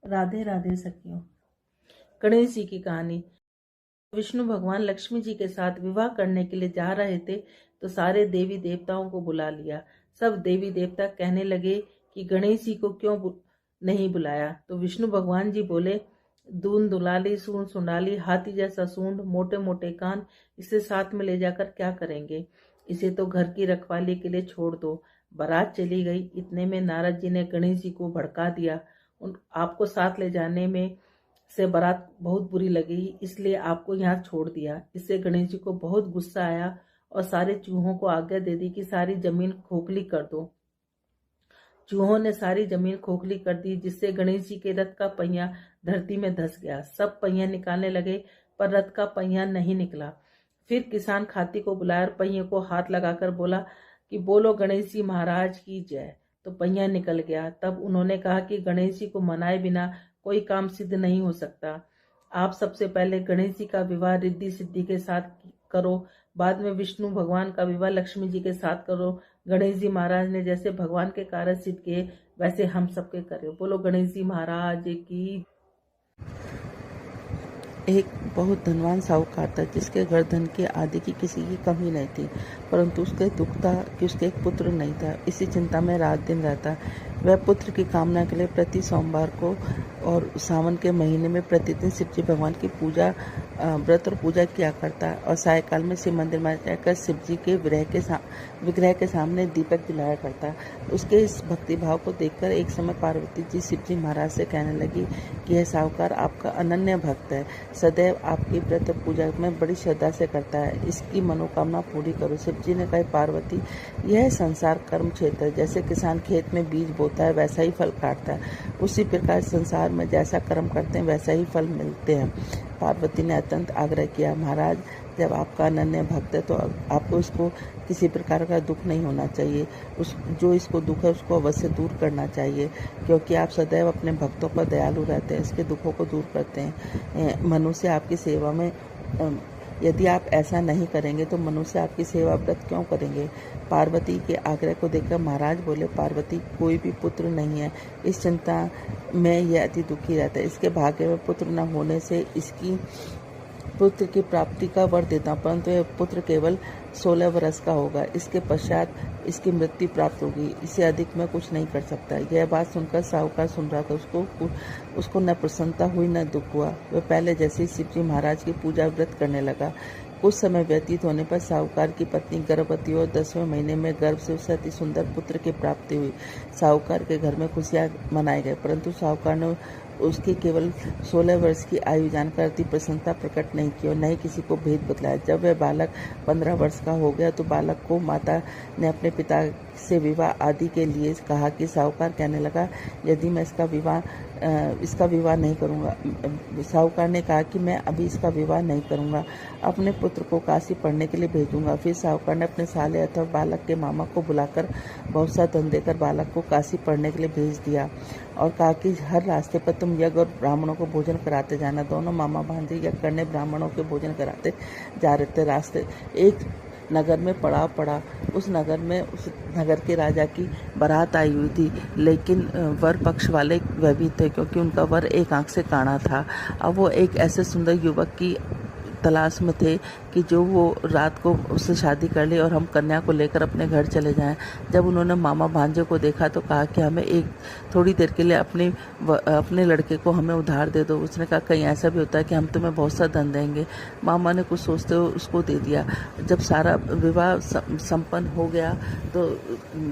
राधे राधे सखियों। गणेश जी की कहानी। विष्णु भगवान लक्ष्मी जी के साथ विवाह करने के लिए जा रहे थे तो सारे देवी देवताओं को बुला लिया। सब देवी देवता कहने लगे कि गणेश जी को क्यों नहीं बुलाया। तो विष्णु भगवान जी बोले, दून दुलाली, सूंड सुंडाली, हाथी जैसा सूंड, मोटे मोटे कान, इसे साथ में ले जाकर क्या करेंगे। इसे तो घर की रखवाली के लिए छोड़ दो। बारात चली गई। इतने में नारद जी ने गणेश जी को भड़का दिया। आपको साथ ले जाने में से बारात बहुत बुरी लगी, इसलिए आपको यहाँ छोड़ दिया। इससे गणेश जी को बहुत गुस्सा आया और सारे चूहों को आज्ञा दे दी कि सारी जमीन खोखली कर दो। चूहों ने सारी जमीन खोखली कर दी, जिससे गणेश जी के रथ का पहिया धरती में धंस गया। सब पहिया निकालने लगे पर रथ का पहिया नहीं निकला। फिर किसान खाती को बुलाया और पहिए को हाथ लगाकर बोला कि बोलो गणेश जी महाराज की जय। तो पहिया निकल गया। तब उन्होंने कहा कि गणेश जी को मनाए बिना कोई काम सिद्ध नहीं हो सकता। आप सबसे पहले गणेश जी का विवाह रिद्धि सिद्धि के साथ करो, बाद में विष्णु भगवान का विवाह लक्ष्मी जी के साथ करो। गणेश जी महाराज ने जैसे भगवान के कार्य सिद्ध किए वैसे हम सबके करें। बोलो गणेश जी महाराज की। एक बहुत धनवान साहूकार था जिसके घर धन के आदि की किसी की कमी नहीं थी, परंतु उसके दुख था कि उसके एक पुत्र नहीं था। इसी चिंता में रात दिन रहता। वह पुत्र की कामना के लिए प्रति सोमवार को और सावन के महीने में प्रतिदिन शिव जी भगवान की पूजा, व्रत और पूजा किया करता और सायकाल में शिव मंदिर में जाकर शिव जी के विग्रह के सामने दीपक जलाया करता। उसके इस भक्ति भाव को देखकर एक समय पार्वती जी शिव जी महाराज से कहने लगी कि यह साहूकार आपका अनन्य भक्त है, सदैव आपकी व्रत पूजा में बड़ी श्रद्धा से करता है, इसकी मनोकामना पूरी करो। शिव जी ने कहा, पार्वती, यह संसार कर्म क्षेत्र है। जैसे किसान खेत में बीज बोता है वैसा ही फल काटता है, उसी प्रकार संसार में जैसा कर्म करते हैं वैसा ही फल मिलते हैं। पार्वती ने अत्यंत आग्रह किया, महाराज, जब आपका अनन्य भक्त है तो आपको इसको किसी प्रकार का दुख नहीं होना चाहिए। जो इसको दुख है उसको अवश्य दूर करना चाहिए, क्योंकि आप सदैव अपने भक्तों पर दयालु रहते हैं, इसके दुखों को दूर करते हैं। मनुष्य आपकी सेवा में, यदि आप ऐसा नहीं करेंगे तो मनुष्य आपकी सेवा व्रत क्यों करेंगे। पार्वती के आग्रह को देखकर महाराज बोले, पार्वती, कोई भी पुत्र नहीं है, इस चिंता में यह अति दुखी रहता है। इसके भाग्य में पुत्र न होने से इसकी पुत्र की प्राप्ति का वर देता हूँ, परंतु यह पुत्र केवल 16 वर्ष का होगा। इसके पश्चात इसकी मृत्यु प्राप्त होगी, इससे अधिक मैं कुछ नहीं कर सकता। यह बात सुनकर साहूकार सुन रहा था। उसको न प्रसन्नता हुई न दुख हुआ। वह पहले जैसे ही शिव जी महाराज की पूजा व्रत करने लगा। कुछ समय व्यतीत होने पर साहूकार की पत्नी गर्भवती और 10वें महीने में गर्भ से उसे अति सुंदर पुत्र की प्राप्ति हुई। साहूकार के घर में खुशियां मनाए गए, परंतु साहूकार ने उसकी केवल 16 वर्ष की आयु जानकर अति प्रसन्नता प्रकट नहीं की और न ही किसी को भेद बतलाया। जब वह बालक 15 वर्ष का हो गया तो बालक को माता ने अपने पिता से विवाह आदि के लिए कहा कि साहूकार कहने लगा, यदि मैं इसका विवाह नहीं करूंगा। साहूकार ने कहा कि मैं अभी इसका विवाह नहीं करूंगा, अपने पुत्र को काशी पढ़ने के लिए भेजूंगा। फिर साहूकार ने अपने साले अथवा बालक के मामा को बुलाकर बहुत सा धन देकर बालक को काशी पढ़ने के लिए भेज दिया और कहा कि हर रास्ते पर तुम यज्ञ और ब्राह्मणों को भोजन कराते जाना। दोनों मामा भांजे यज्ञ करने ब्राह्मणों के भोजन कराते जा रहे थे। रास्ते एक नगर में पड़ाव पड़ा। उस नगर के राजा की बारात आई हुई थी, लेकिन वर पक्ष वाले वह भी थे, क्योंकि उनका वर एक आंख से काना था। अब वो एक ऐसे सुंदर युवक की तलाश में थे कि जो वो रात को उससे शादी कर ले और हम कन्या को लेकर अपने घर चले जाएं। जब उन्होंने मामा भांजे को देखा तो कहा कि हमें थोड़ी देर के लिए अपने लड़के को हमें उधार दे दो। उसने कहा, कहीं ऐसा भी होता है कि हम तुम्हें बहुत सा धन देंगे। मामा ने कुछ सोचते हुए उसको दे दिया। जब सारा विवाह संपन्न हो गया तो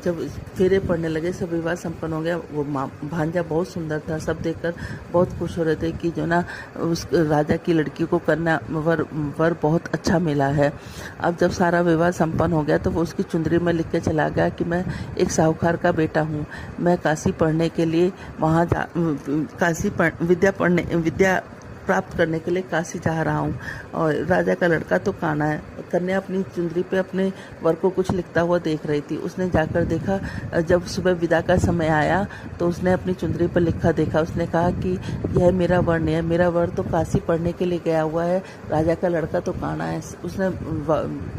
जब फेरे पड़ने लगे, सब विवाह संपन्न हो गया। वो भांजा बहुत सुंदर था, सब देखकर बहुत खुश हो रहे थे कि जो ना उस राजा की लड़की को कन्या वर बहुत अच्छा मिला है। अब जब सारा विवाह संपन्न हो गया तो वो उसकी चुंदरी में लिख के चला गया कि मैं एक साहूकार का बेटा हूँ, मैं काशी पढ़ने के लिए वहाँ विद्या प्राप्त करने के लिए काशी जा रहा हूँ। और राजा का लड़का तो काना है। कन्या अपनी चुंदरी पे अपने वर को कुछ लिखता हुआ देख रही थी। उसने जाकर देखा, जब सुबह विदा का समय आया तो उसने अपनी चुंदरी पर लिखा देखा। उसने कहा कि यह मेरा वर नहीं है, मेरा वर तो काशी पढ़ने के लिए गया हुआ है, राजा का लड़का तो काना है। उसने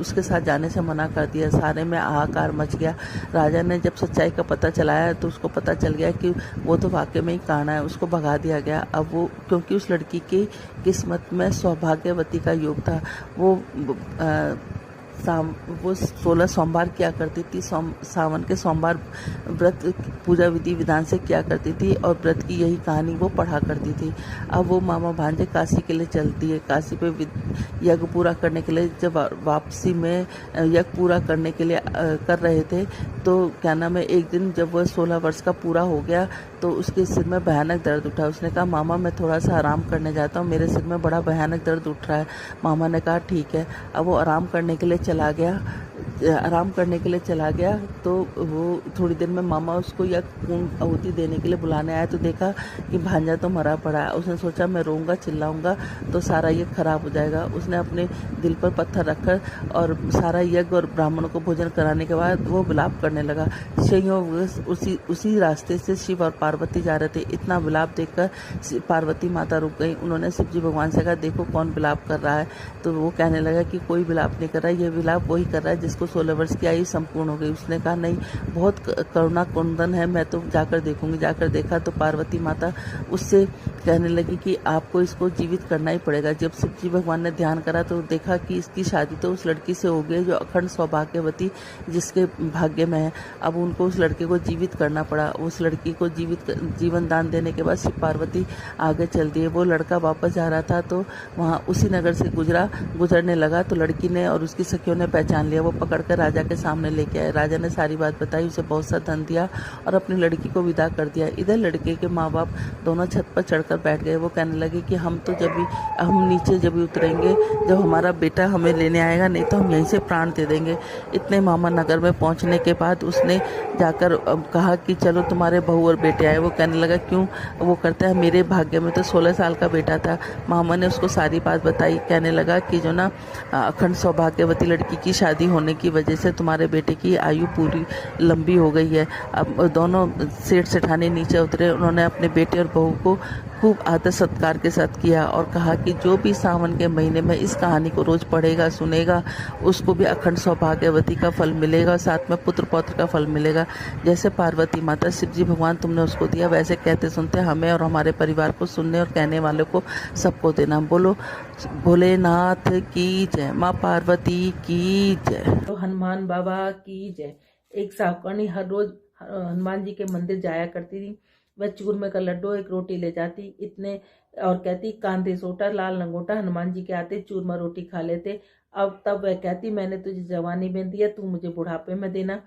उसके साथ जाने से मना कर दिया। सारे में हाहाकार मच गया। राजा ने जब सच्चाई का पता चलाया तो उसको पता चल गया कि वो तो वाकई में ही काना है। उसको भगा दिया गया। अब वो, क्योंकि उस लड़की की किस्मत में सौभाग्यवती का योग था। वो 16 सोमवार किया करती थी। सावन के सोमवार व्रत पूजा विधि विधान से किया करती थी और व्रत की यही कहानी वो पढ़ा करती थी। अब वो मामा भांजे काशी के लिए चलती है। काशी पे यज्ञ पूरा करने के लिए जब वापसी में यज्ञ पूरा करने के लिए कर रहे थे तो क्या नाम है, एक दिन जब वह 16 वर्ष का पूरा हो गया तो उसके सिर में भयानक दर्द उठा। उसने कहा, मामा मैं थोड़ा सा आराम करने जाता हूँ, मेरे सिर में बड़ा भयानक दर्द उठ रहा है। मामा ने कहा ठीक है। अब वो आराम करने के लिए चला गया तो वो थोड़ी देर में मामा उसको या पूर्ण आहुति देने के लिए बुलाने आया तो देखा कि भांजा तो मरा पड़ा है। उसने सोचा मैं रोऊंगा चिल्लाऊंगा तो सारा यज्ञ खराब हो जाएगा। उसने अपने दिल पर पत्थर रखकर और सारा यज्ञ और ब्राह्मणों को भोजन कराने के बाद वो विलाप करने लगा। उसी रास्ते से शिव और पार्वती जा रहे थे। इतना विलाप देखकर पार्वती माता रुक गई। उन्होंने शिव जी भगवान से कहा, देखो कौन विलाप कर रहा है। तो वो कहने लगा कि कोई विलाप नहीं कर रहा है, ये विलाप वही कर रहा है जिसको 16 वर्ष की आयु संपूर्ण हो गई। उसने कहा, नहीं, बहुत करुणा कुंदन है, मैं तो जाकर देखूंगी। जाकर देखा तो पार्वती माता उससे कहने लगी कि आपको इसको जीवित करना ही पड़ेगा। जब शिव जी भगवान ने ध्यान करा तो देखा कि इसकी शादी तो उस लड़की से हो गई जो अखंड सौभाग्यवती जिसके भाग्य में है। अब उनको उस लड़के को जीवित करना पड़ा। उस लड़की को जीवन दान देने के बाद शिव पार्वती आगे चल दिए। वो लड़का वापस जा रहा था तो वहाँ उसी नगर से गुजरने लगा तो लड़की ने और उसकी सखियों ने पहचान लिया। वो पकड़कर राजा के सामने लेके आए। राजा ने सारी बात बताई, उसे बहुत सा धन दिया और अपनी लड़की को विदा कर दिया। इधर लड़के के माँ बाप दोनों छत पर चढ़कर बैठ गए। वो कहने लगे कि हम नीचे जब भी उतरेंगे, जब हमारा बेटा हमें लेने आएगा, नहीं तो हम यहीं से प्राण दे देंगे। इतने मामा नगर में पहुंचने के बाद उसने जाकर कहा कि चलो तुम्हारे बहू और बेटे आए। वो कहने लगा क्यों? वो करता है, मेरे भाग्य में तो 16 साल का बेटा था। मामा ने उसको सारी बात बताई। कहने लगा कि जो ना अखंड सौभाग्यवती लड़की की शादी होने की वजह से तुम्हारे बेटे की आयु पूरी लंबी हो गई है। अब दोनों सेठ सेठानी नीचे उतरे। उन्होंने अपने बेटे और बहू को खूब आदर सत्कार के साथ किया और कहा कि जो भी सावन के महीने में इस कहानी को रोज पढ़ेगा सुनेगा उसको भी अखंड सौभाग्यवती का फल मिलेगा, साथ में पुत्र पौत्र का फल मिलेगा। जैसे पार्वती माता शिव जी भगवान तुमने उसको दिया, वैसे कहते सुनते हमें और हमारे परिवार को सुनने और कहने वालों को सबको देना। बोलो भोलेनाथ की जय, माँ पार्वती की जय। तो हनुमान बाबा की जय। एक सावकर्णी हर रोज हनुमान जी के मंदिर जाया करती थी। वह चूरमे का लड्डू एक रोटी ले जाती, इतने और कहती, कांधे सोटा लाल लंगोटा, हनुमान जी के आते चूरमा रोटी खा लेते। अब तब वह कहती, मैंने तुझे जवानी में दिया, तू मुझे बुढ़ापे में देना।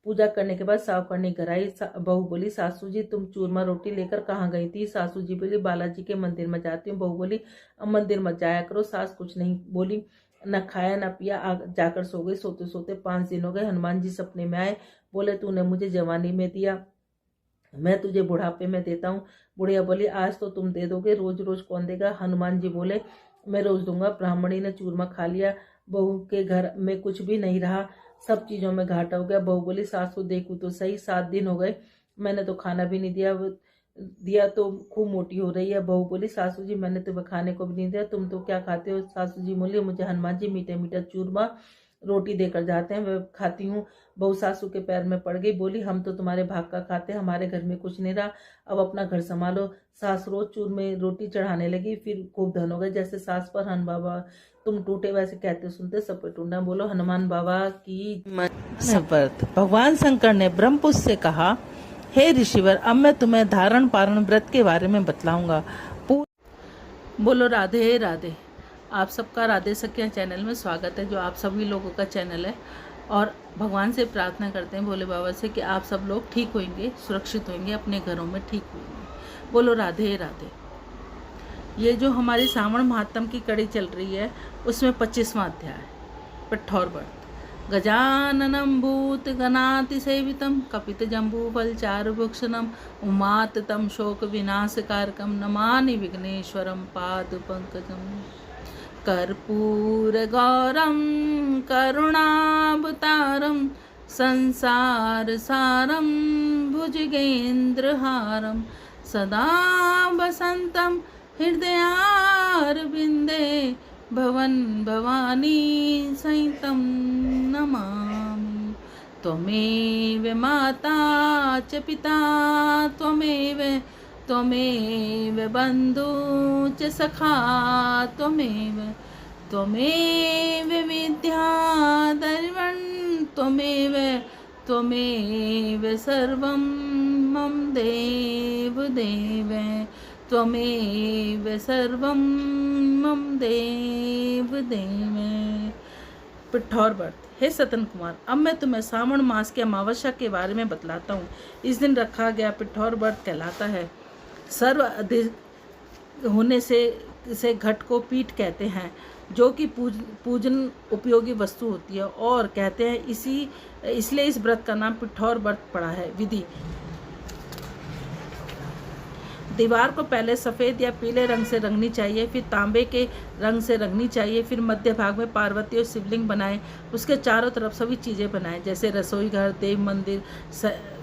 पूजा करने के बाद सावकर्णी घर आई। बहू बोली, सासू जी तुम चूरमा रोटी लेकर कहाँ गई थी? सासू जी बोली, बालाजी के मंदिर में जाती हूँ। बहू बोली, अब मंदिर मत जाया करो। सास कुछ नहीं बोली, न खाया न पिया, जाकर सो गई। सोते सोते 5 दिन हो गए। हनुमान जी सपने में आए। बोले, तूने मुझे जवानी में दिया, मैं तुझे बुढ़ापे में देता हूँ। बुढ़िया बोली, आज तो तुम दे दोगे, रोज रोज कौन देगा? हनुमान जी बोले, मैं रोज दूंगा। ब्राह्मणी ने चूरमा खा लिया। बहू के घर में कुछ भी नहीं रहा, सब चीजों में घाटा हो गया। बहू बोली, सासू देखू तो सही, 7 दिन हो गए, मैंने तो खाना भी नहीं दिया तो खूब मोटी हो रही है। बहू बोली, सासू जी मैंने तुम्हें खाने को भी नहीं दिया, तुम तो क्या खाते हो? सासू जी बोली, मुझे हनुमान जी मीठे मीठा चूरमा रोटी देकर जाते हैं, वह खाती हूँ। बहू सासू के पैर में पड़ गई। बोली, हम तो तुम्हारे भाग का खाते, हमारे घर में कुछ नहीं रहा, अब अपना घर संभालो। सास रोज चूरमे रोटी चढ़ाने लगी। फिर खूब धन हो गए। जैसे सास पर हन बाबा तुम टूटे, वैसे कहते सुनते सब पे टूटना। बोलो हनुमान बाबा की शपथ। भगवान शंकर ने ब्रह्मपुत्र से कहा, हे ऋषिवर, अब मैं तुम्हें धारण पारण व्रत के बारे में बतलाऊंगा। बोलो राधे राधे। आप सबका राधे सखिया चैनल में स्वागत है, जो आप सभी लोगों का चैनल है। और भगवान से प्रार्थना करते हैं भोले बाबा से कि आप सब लोग ठीक होंगे, सुरक्षित होंगे, अपने घरों में ठीक होंगे। बोलो राधे राधे। ये जो हमारी श्रावण महात्म की कड़ी चल रही है उसमें 25वां अध्याय पिठौर व्रत। गजाननं भूतगणातिसेवितं कपितजम्बूफलचारुभक्षणम् उमाततं शोकविनाशकारकं नमामि विघ्नेश्वरं पादपङ्कजम्। कर्पूरगौरं करुणावतारं संसारसारं भुजगेन्द्रहारं सदा वसन्तं हृदयारविन्दे भवन भवानी सहितं नमामि। त्वमेव माता च पिता त्वमेव बन्धु च सखा त्वमेव विद्या दैवं त्वमेव सर्वं मम देव त्वमेव सर्वं मम देव। पिठौर व्रत। हे सतन कुमार, अब मैं तुम्हें श्रावण मास के अमावस्या के बारे में बतलाता हूँ। इस दिन रखा गया पिठौर व्रत कहलाता है। सर्व अधिक होने से घट को पीठ कहते हैं, जो कि पूजन उपयोगी वस्तु होती है, और कहते हैं इसलिए इस व्रत का नाम पिठौर व्रत पड़ा है। विधि: दीवार को पहले सफ़ेद या पीले रंग से रंगनी चाहिए, फिर तांबे के रंग से रंगनी चाहिए, फिर मध्य भाग में पार्वती और शिवलिंग बनाएं। उसके चारों तरफ सभी चीज़ें बनाएं, जैसे रसोई घर, देव मंदिर,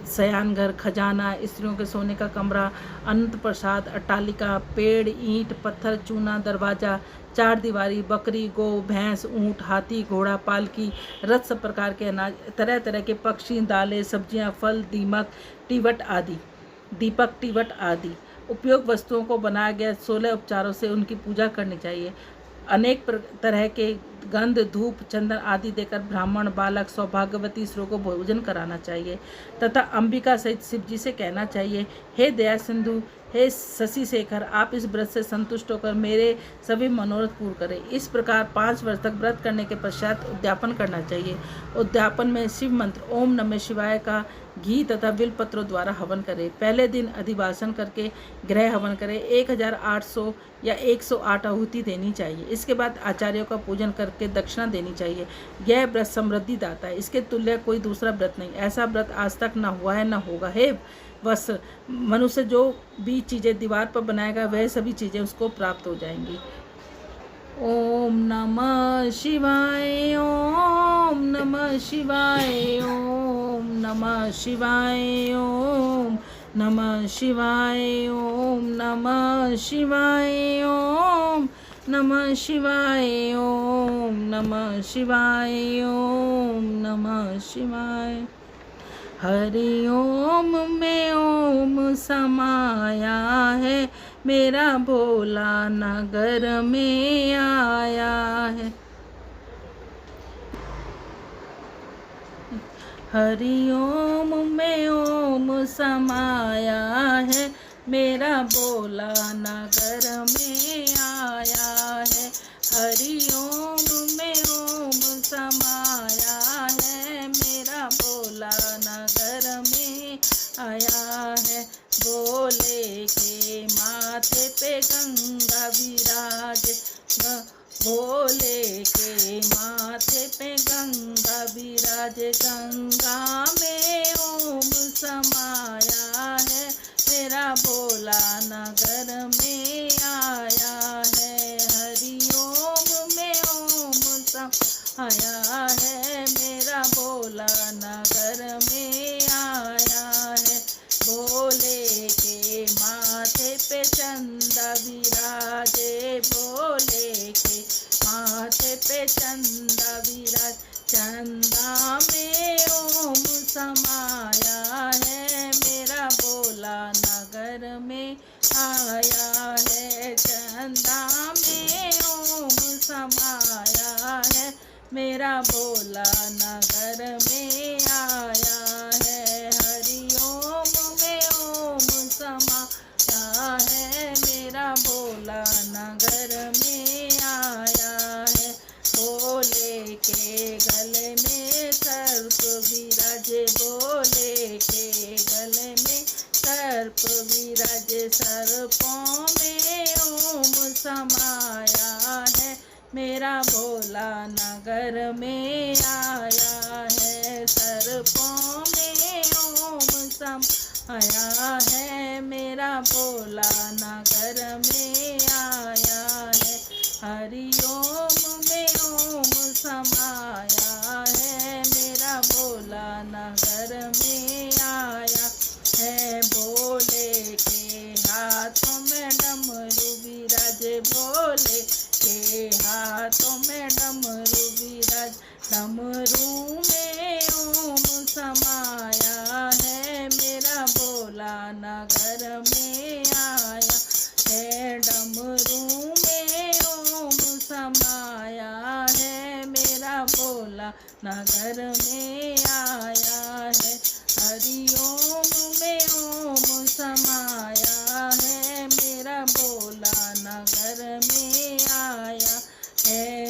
शयन घर, खजाना, स्त्रियों के सोने का कमरा, अनंत प्रसाद, अट्टालिका, पेड़, ईंट, पत्थर, चूना, दरवाजा, चार दीवारी, बकरी, गौ, भैंस, ऊँट, हाथी, घोड़ा, पालकी, रथ, सब प्रकार के अनाज, तरह तरह के पक्षी, दालें, सब्जियां, फल, दीपक, टिवट आदि उपयोग वस्तुओं को बनाया गया 16 उपचारों से उनकी पूजा करनी चाहिए। अनेक तरह के गंध, धूप, चंदन आदि देकर ब्राह्मण, बालक, सौभाग्यवती स्त्रियों को भोजन कराना चाहिए तथा अंबिका सहित शिव जी से कहना चाहिए, हे दया सिंधु, हे शशि शेखर, आप इस व्रत से संतुष्ट होकर मेरे सभी मनोरथ पूर्ण करें। इस प्रकार 5 वर्ष तक व्रत करने के पश्चात उद्यापन करना चाहिए। उद्यापन में शिव मंत्र ओम नमः शिवाय का घी तथा बिलपत्रों द्वारा हवन करें। पहले दिन अधिवासन करके ग्रह हवन करें। 1800 या 108 आहुति देनी चाहिए। इसके बाद आचार्यों का पूजन करके दक्षिणा देनी चाहिए। यह व्रत समृद्धि दाता है, इसके तुल्य कोई दूसरा व्रत नहीं। ऐसा व्रत आज तक न हुआ है, न होगा। हे बस मनुष्य जो भी चीज़ें दीवार पर बनाएगा वह सभी चीज़ें उसको प्राप्त हो जाएंगी। ओम नमः शिवाय, ओम नमः शिवाय, ओम नमः शिवाय, ओम नमः शिवाय, ओम नमः शिवाय, ओम नमः शिवाय, ओम नमः शिवाय, ओम नमः शिवाय। हरि ओम में ओम समाया है, मेरा भोला नगर में आया है। हरि ओम में ओम समाया है, मेरा भोला नगर में आया है। हरि ओम में ओम समाया है, मेरा भोला नगर में आया है। भोले के माथे पे गंगा विराजे, भोले के माथे पे गंगा विराजे। गंगा में ओम समाया है, मेरा भोला नगर में आया है। हरि ओम में ओम समाया है, मेरा भोला नगर में आया है। भोले के माथे पे चंदा विराजे, भोले के माथे पे चंदा विराज। चंदा में ओम समाया है, मेरा भोला नगर में आया है। चंदा में ओम समाया है, मेरा भोला नगर में आया है। हरि ओम में ओम समाया है, मेरा भोला नगर में आया है। भोले के गले में सर्प विराजे, भोले के गले में सर्प विराजे। सर्पों में ओम समाया है, मेरा भोला नगर में आया है। सर्पों में ओम समाया है। मेरा भोला नगर में आया है। हरिओम में ओम समाया है। मेरा भोला नगर में आया है। भोले के हाथों में डमरू विराजे। भोले के हाथों में डमरू विराज। डमरू में ओम समाया है। मेरा भोला नगर में आया है। डमरू में ओम समाया है। मेरा भोला नगर में आया है। हरिओम में ओम समाया है। मेरा भोला नगर में आया है।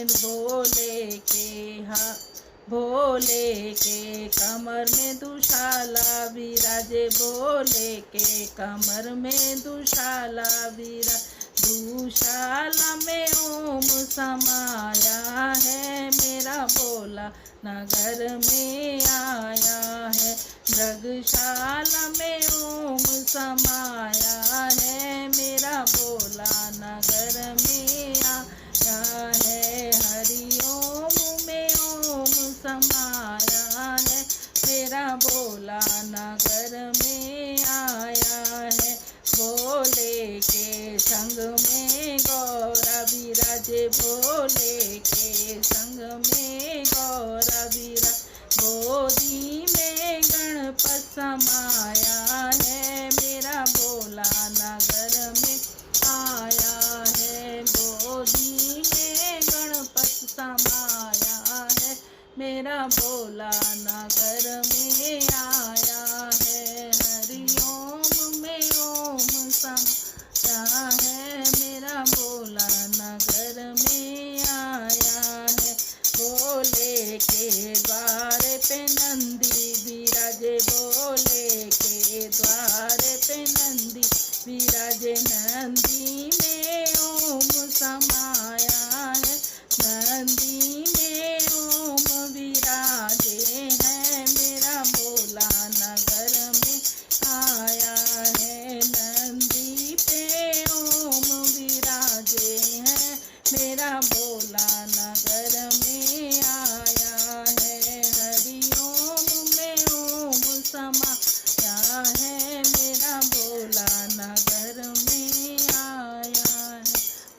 भोले के कमर में दुशाला विराजे। भोले के कमर में दुशाला विराज। दुशाला में ओम समाया है। मेरा भोला नगर में आया है। मृगशाला में ओम समाया है। मेरा भोला नगर में आया है। हरिओम में ओम समाया है। मेरा भोला नगर में आया है। भोले के संग में गौरा विराजे। भोले के संग में गौरा विराज। गोदी में गणपत समाया है। मेरा भोला नगर में आया है। गोदी में गणपत समाया है। मेरा भोला नगर में आया है। हरिओम में ओम समाया है। मेरा भोला नगर में आया है। भोले के द्वार पे नंदी विराजे। भोले के द्वार पे नंदी विराजे। नंदी में ओम समाया है। नंदी में ओम विराजे हैं। मेरा भोला नगर में आया है। नंदी पे ओम विराजे हैं। मेरा भोला नगर में आया है। हरिओम में ओम समाया है। मेरा भोला नगर में आया है।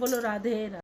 बोलो राधे राधे।